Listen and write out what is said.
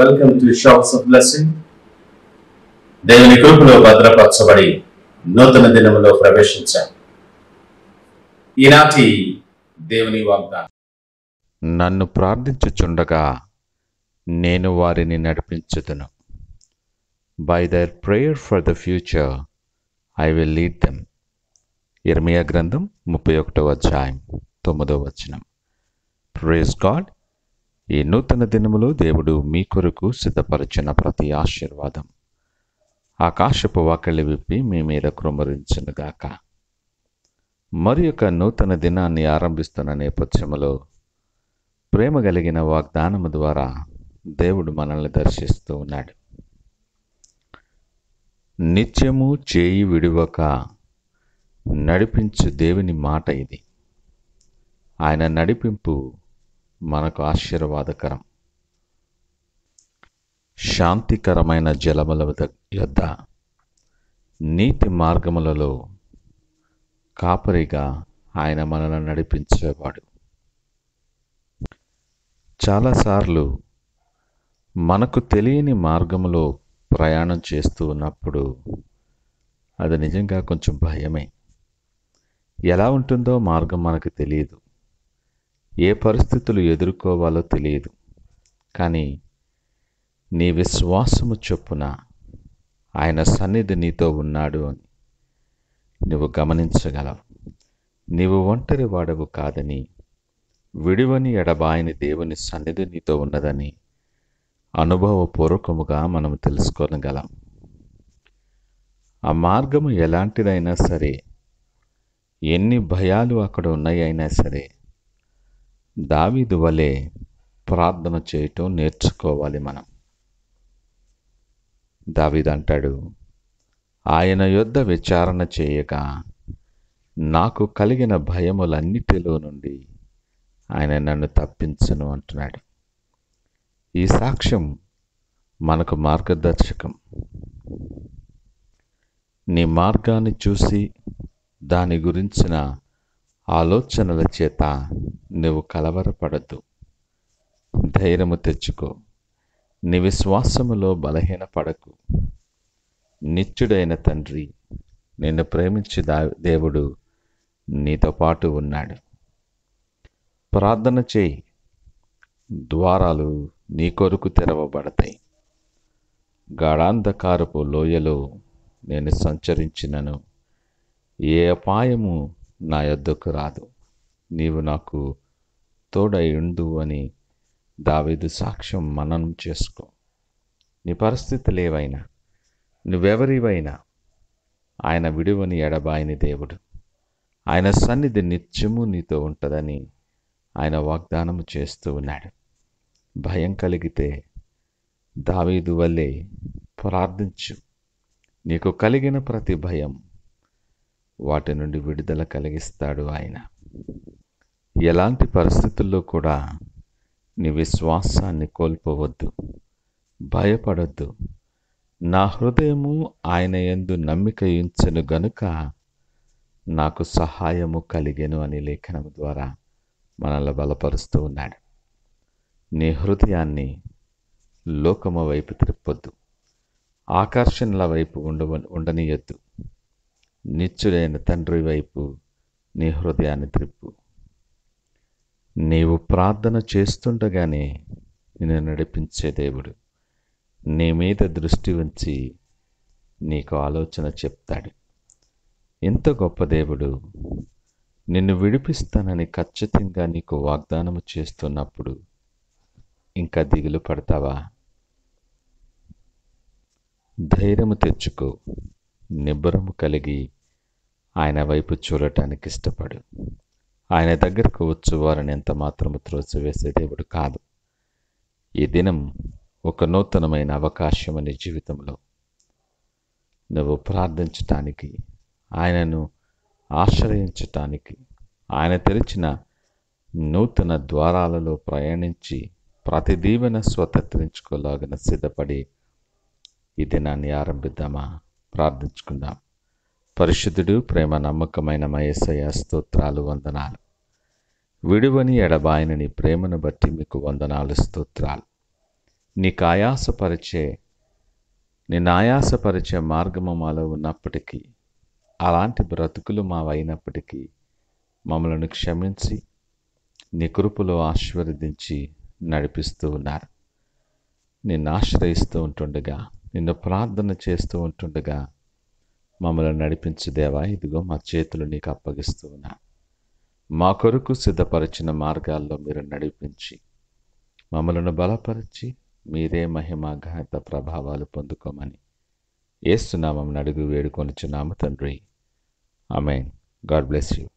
Welcome to shops of blessing. దేవుని కృపలో భద్రపరచబడి నూతన దినములో ప్రవేశించాం. ఈనాటి దేవుని వాగ్దానం, నన్ను ప్రార్థించుచుండగా నేను వారిని నడిపించుదును. By their prayer for the future I will lead them. ఇర్మియా గ్రంథం 31వ అధ్యాయం 9వ వచనం. Praise God. ఈ నూతన దినములో దేవుడు మీ కొరకు సిద్ధపరిచిన ప్రతి ఆశీర్వాదం ఆకాశపు వాకిలి విప్పి మీ మీద కృమ్మరించునుగాక. మరి యొక్క నూతన దినాన్ని ఆరంభిస్తున్న నేపథ్యములో ప్రేమ కలిగిన వాగ్దానము ద్వారా దేవుడు మనల్ని దర్శిస్తూ ఉన్నాడు. నిత్యము చేయి విడువక నడిపించు దేవుని మాట ఇది. ఆయన నడిపింపు మనకు ఆశీర్వాదకరం. శాంతికరమైన జలముల యొద్ద నీతి మార్గములలో కాపరిగా ఆయన మనల్ని నడిపించేవాడు. చాలాసార్లు మనకు తెలియని మార్గములో ప్రయాణం చేస్తూ ఉన్నప్పుడు అది నిజంగా కొంచెం భయమే. ఎలా ఉంటుందో మార్గం మనకు తెలియదు, ఏ పరిస్థితులు ఎదుర్కోవాలో తెలియదు. కానీ నీ విశ్వాసము చొప్పున ఆయన సన్నిధి నీతో ఉన్నాడు అని నువ్వు గమనించగలవు. నీవు ఒంటరి వాడవు కాదని, విడివని ఎడబాయని దేవుని సన్నిధి నీతో ఉన్నదని అనుభవపూర్వకముగా మనం తెలుసుకోగలం. ఆ మార్గము ఎలాంటిదైనా సరే, ఎన్ని భయాలు అక్కడ ఉన్నాయైనా సరే, దావీదు వలె ప్రార్థన చేయటం నేర్చుకోవాలి మనం. దావీదు అంటాడు, ఆయన యొద్ద విచారణ చేయగా నాకు కలిగిన భయములన్నిటిలో నుండి ఆయన నన్ను తప్పించును అంటున్నాడు. ఈ సాక్ష్యం మనకు మార్గదర్శకం. నీ మార్గాన్ని చూసి దాని గురించిన ఆలోచనల చేత నువ్వు కలవరపడద్దు. ధైర్యము తెచ్చుకో. నీ విశ్వాసములో బలహీనపడకు. నిత్యుడైన తండ్రి, నిన్ను ప్రేమించి దేవుడు నీతో పాటు ఉన్నాడు. ప్రార్థన చేయి. ద్వారాలు నీ కొరకు తెరవబడతాయి. గాఢాంధకారపు లోయలో నేను సంచరించినను ఏ అపాయము నా యొద్దకు రాదు, నీవు నాకు తోడై ఉండు అని దావీదు సాక్ష్యం మననం చేసుకో. నీ పరిస్థితులు ఏవైనా, నువ్వెవరివైనా, ఆయన విడువని ఎడబాయని దేవుడు. ఆయన సన్నిధి నిత్యము నీతో ఉంటుందని ఆయన వాగ్దానము చేస్తూ ఉన్నాడు. భయం కలిగితే దావీదు వల్లే ప్రార్థించు. నీకు కలిగిన ప్రతి భయం వాటి నుండి విడుదల కలిగిస్తాడు ఆయన. ఎలాంటి పరిస్థితుల్లో కూడా నీ విశ్వాసాన్ని కోల్పోవద్దు, భయపడొద్దు. నా హృదయము ఆయన యందు నమ్మిక ఉంచెను గనుక నాకు సహాయము కలిగెను అని లేఖనము ద్వారా మనల్ని బలపరుస్తూ ఉన్నాడు. నీ హృదయాన్ని లోకము వైపు త్రిప్పొద్దు, ఆకర్షణల వైపు ఉండనీయొద్దు. నిత్యుడైన తండ్రి వైపు నీ హృదయాన్ని త్రిప్పు. నీవు ప్రార్థన చేస్తుండగానే నిన్ను నడిపించే దేవుడు నీ మీద దృష్టి ఉంచి నీకు ఆలోచన చెప్తాడు. ఎంత గొప్ప దేవుడు! నిన్ను విడిపిస్తానని ఖచ్చితంగా నీకు వాగ్దానము చేస్తున్నప్పుడు ఇంకా దిగులు పడతావా? ధైర్యము తెచ్చుకో. నిబ్బరము కలిగి ఆయన వైపు చూడటానికి ఇష్టపడు. ఆయన దగ్గరకు వచ్చు వారిని ఎంత మాత్రము త్రోసివేసే దేవుడు కాదు. ఈ దినం ఒక నూతనమైన అవకాశం నీ జీవితంలో. నువ్వు ప్రార్థించటానికి, ఆయనను ఆశ్రయించటానికి, ఆయన తెరిచిన నూతన ద్వారాలలో ప్రయాణించి ప్రతి దీవెన స్వతంత్రించుకోలాగిన సిద్ధపడి ఈ దినాన్ని ఆరంభిద్దామా? ప్రార్థించుకుందాం. పరిశుద్ధుడు, ప్రేమ నమ్మకమైన మా యేసయ్య, స్తోత్రాలు, వందనాలు. విడువని ఎడబాయని నీ ప్రేమను బట్టి మీకు వందనాలు, స్తోత్రాలు. నీకు ఆయాసపరిచే నిన్ను ఆయాసపరిచే మార్గము మాలో ఉన్నప్పటికీ, అలాంటి బ్రతుకులు మావైనప్పటికీ మమ్మలను క్షమించి నీ కృపలో ఆశీర్వదించి నడిపిస్తూ ఉన్నారు. నిన్ను ఆశ్రయిస్తూ ఉంటుండగా, నిన్ను ప్రార్థన చేస్తూ ఉంటుండగా మమ్మల్ని నడిపించు దేవా. ఇదిగో మా చేతులు నీకు అప్పగిస్తూ ఉన్నా. మా కొరకు సిద్ధపరిచిన మార్గాల్లో మీరు నడిపించి మమ్మలను బలపరిచి మీరే మహిమ ఘనత ప్రభావాలు పొందుకోమని యేసు నామమున అడుగు వేడుకొనుచున్నాము తండ్రి. ఆమేన్. God bless you.